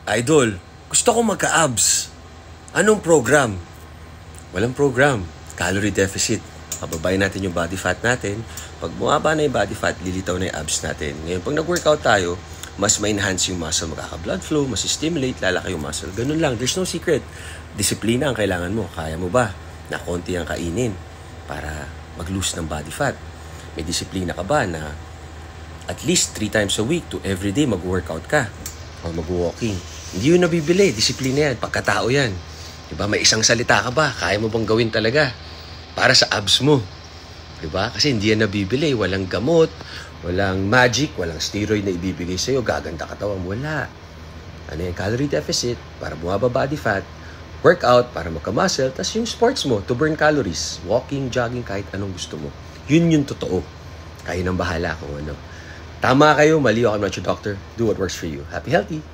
Idol, gusto ko magka-abs. Anong program? Walang program. Calorie deficit. Pababayin natin yung body fat natin. Pag bumaba na yung body fat, lilitaw na yung abs natin. Ngayon, pag nag-workout tayo, mas ma-enhance yung muscle, magkaka-blood flow, mas stimulate, lalaki yung muscle. Ganun lang. There's no secret. Disiplina ang kailangan mo. Kaya mo ba na konti ang kainin para mag-lose ng body fat? May disiplina ka ba na at least 3 times a week to everyday mag-workout ka o mag-walking? Hindi yun nabibili. Disiplina yan. Pagkatao yan. Diba? May isang salita ka ba? Kaya mo bang gawin talaga para sa abs mo? Diba? Kasi hindi yan nabibili. Walang gamot, walang magic, walang steroid na ibibigay sa'yo. Gaganda katawan mo. Wala. Ano yung calorie deficit para bumaba body fat, workout para magka-muscle, tas yung sports mo to burn calories. Walking, jogging, kahit anong gusto mo. Yun yung totoo. Kayo nang bahala kung ano. Tama kayo, mali ako, I'm not your doctor. Do what works for you. Happy, healthy.